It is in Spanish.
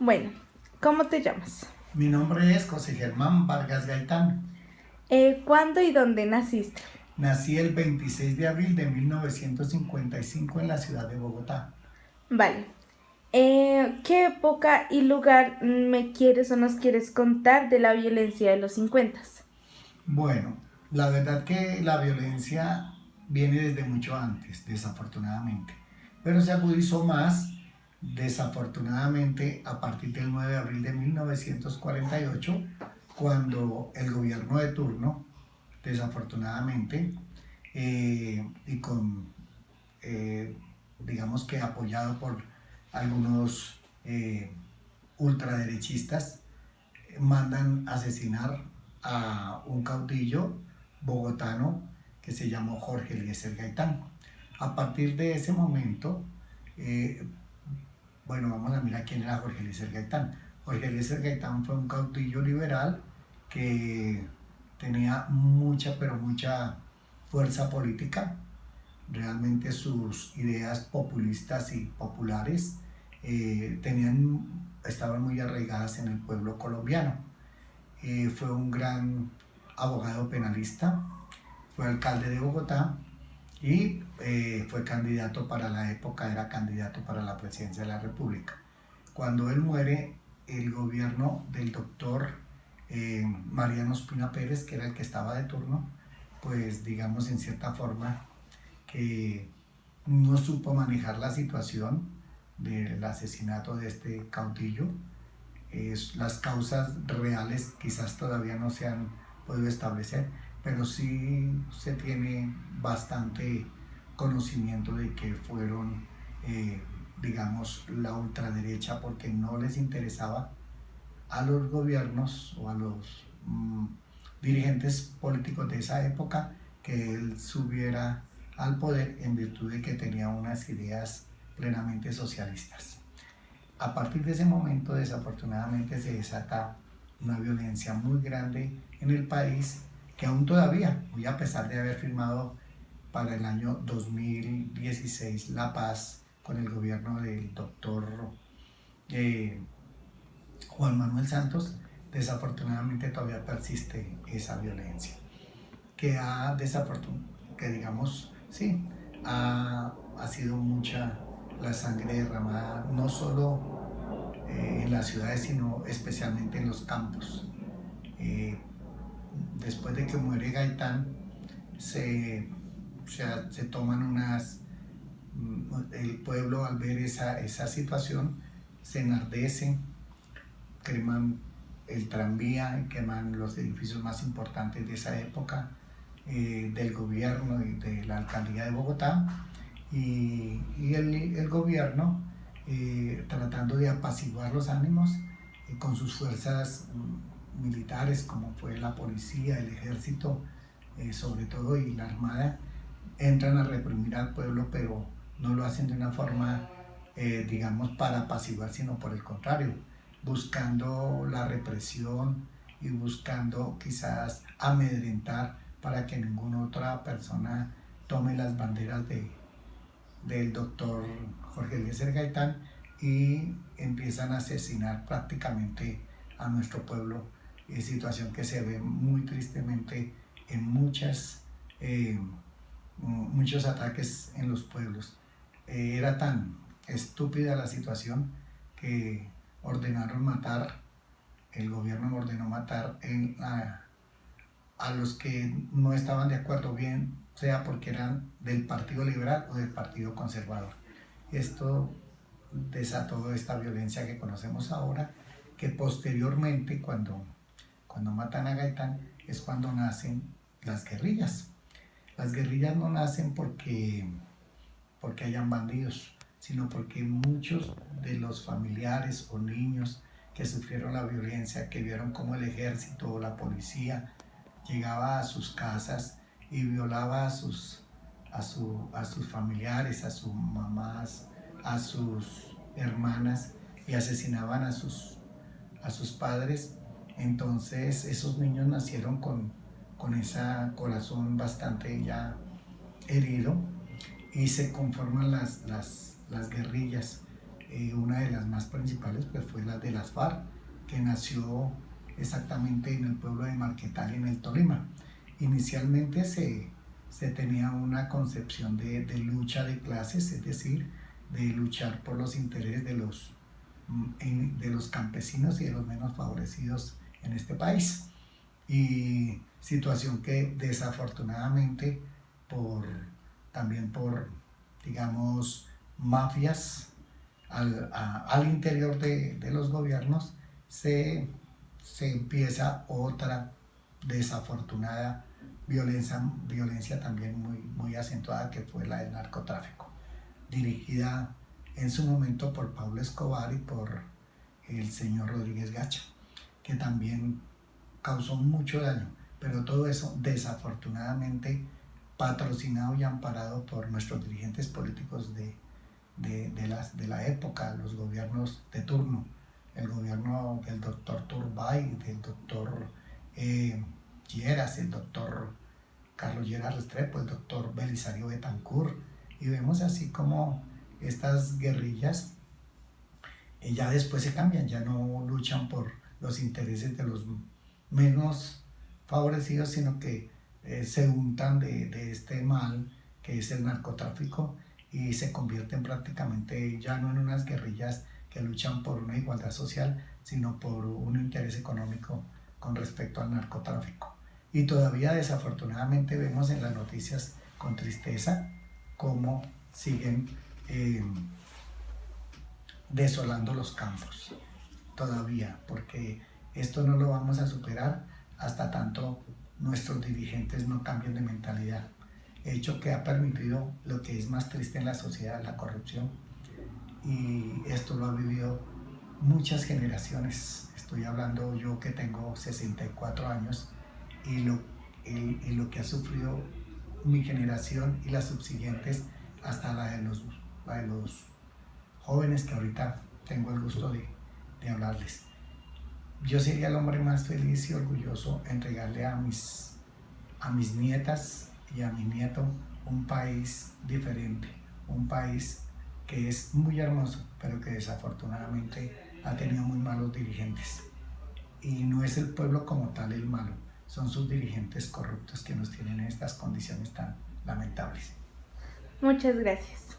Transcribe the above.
Bueno, ¿cómo te llamas? Mi nombre es José Germán Vargas Gaitán. ¿Cuándo y dónde naciste? Nací el 26 de abril de 1955 en la ciudad de Bogotá. Vale. ¿Qué época y lugar me quieres o nos quieres contar de la violencia de los 50? Bueno, la verdad que la violencia viene desde mucho antes, desafortunadamente, pero se agudizó más, desafortunadamente, a partir del 9 de abril de 1948, cuando el gobierno de turno, desafortunadamente, y con eh, digamos que apoyado por algunos ultraderechistas, mandan asesinar a un caudillo bogotano que se llamó Jorge Eliezer Gaitán. A partir de ese momento, eh, bueno, vamos a mirar quién era Jorge Eliezer Gaitán. Jorge Eliezer Gaitán fue un caudillo liberal que tenía mucha, pero mucha fuerza política. Realmente sus ideas populistas y populares estaban muy arraigadas en el pueblo colombiano. Fue un gran abogado penalista, fue alcalde de Bogotá y fue candidato para la época, era candidato para la presidencia de la República. Cuando él muere, el gobierno del doctor Mariano Ospina Pérez, que era el que estaba de turno, pues digamos en cierta forma que no supo manejar la situación del asesinato de este caudillo. Las causas reales quizás todavía no se han podido establecer, pero sí se tiene bastante conocimiento de que fueron, digamos, la ultraderecha, porque no les interesaba a los gobiernos o a los dirigentes políticos de esa época que él subiera al poder en virtud de que tenía unas ideas plenamente socialistas. A partir de ese momento, desafortunadamente, se desata una violencia muy grande en el país que aún todavía, muy a pesar de haber firmado para el año 2016 la paz con el gobierno del doctor eh, Juan Manuel Santos, desafortunadamente todavía persiste esa violencia que que digamos, sí, ha sido mucha la sangre derramada, no solo en las ciudades, sino especialmente en los campos. Eh, Después de que muere Gaitán, se, se toman el pueblo al ver esa situación, se enardece, queman el tranvía, queman los edificios más importantes de esa época, del gobierno y de la alcaldía de Bogotá, y el gobierno, tratando de apaciguar los ánimos con sus fuerzas militares, como fue la policía, el ejército, sobre todo, y la armada, entran a reprimir al pueblo, pero no lo hacen de una forma, digamos, para apaciguar, sino por el contrario, buscando la represión y buscando quizás amedrentar para que ninguna otra persona tome las banderas del doctor Jorge Eliezer Gaitán, y empiezan a asesinar prácticamente a nuestro pueblo, situación que se ve muy tristemente en muchos ataques en los pueblos. Era tan estúpida la situación que ordenaron matar, el gobierno ordenó matar a los que no estaban de acuerdo, bien sea porque eran del Partido Liberal o del Partido Conservador. Esto desató esta violencia que conocemos ahora, que posteriormente, cuando matan a Gaitán, es cuando nacen las guerrillas. Las guerrillas no nacen porque hayan bandidos, sino porque muchos de los familiares o niños que sufrieron la violencia, que vieron cómo el ejército o la policía llegaba a sus casas y violaba a sus familiares, a sus mamás, a sus hermanas, y asesinaban a sus padres. Entonces esos niños nacieron con ese corazón bastante ya herido, y se conforman las guerrillas. Una de las más principales pues, fue la de las FARC, que nació exactamente en el pueblo de Marquetal, en el Tolima. Inicialmente se tenía una concepción de lucha de clases, es decir, de luchar por los intereses de los campesinos y de los menos favorecidos en este país. Y situación que desafortunadamente también por, digamos, mafias al interior de los gobiernos se, se empieza otra desafortunada violencia también muy acentuada, que fue la del narcotráfico, dirigida en su momento por Pablo Escobar y por el señor Rodríguez Gacha, que también causó mucho daño, pero todo eso desafortunadamente patrocinado y amparado por nuestros dirigentes políticos de la época, los gobiernos de turno, el gobierno del doctor Turbay, del doctor Lleras, el doctor Carlos Lleras Restrepo, el doctor Belisario Betancourt, y vemos así como estas guerrillas ya después se cambian, ya no luchan por los intereses de los menos favorecidos, sino que se untan de este mal que es el narcotráfico, y se convierten prácticamente ya no en unas guerrillas que luchan por una igualdad social, sino por un interés económico con respecto al narcotráfico. Y todavía desafortunadamente vemos en las noticias con tristeza cómo siguen desolando los campos todavía, porque esto no lo vamos a superar hasta tanto nuestros dirigentes no cambien de mentalidad, hecho que ha permitido lo que es más triste en la sociedad, la corrupción, y esto lo ha vivido muchas generaciones. Estoy hablando yo que tengo 64 años, y lo que ha sufrido mi generación y las subsiguientes, hasta la de los jóvenes que ahorita tengo el gusto de hablarles. Yo sería el hombre más feliz y orgulloso entregarle a mis nietas y a mi nieto un país diferente, un país que es muy hermoso, pero que desafortunadamente ha tenido muy malos dirigentes. Y no es el pueblo como tal el malo, son sus dirigentes corruptos que nos tienen en estas condiciones tan lamentables. Muchas gracias.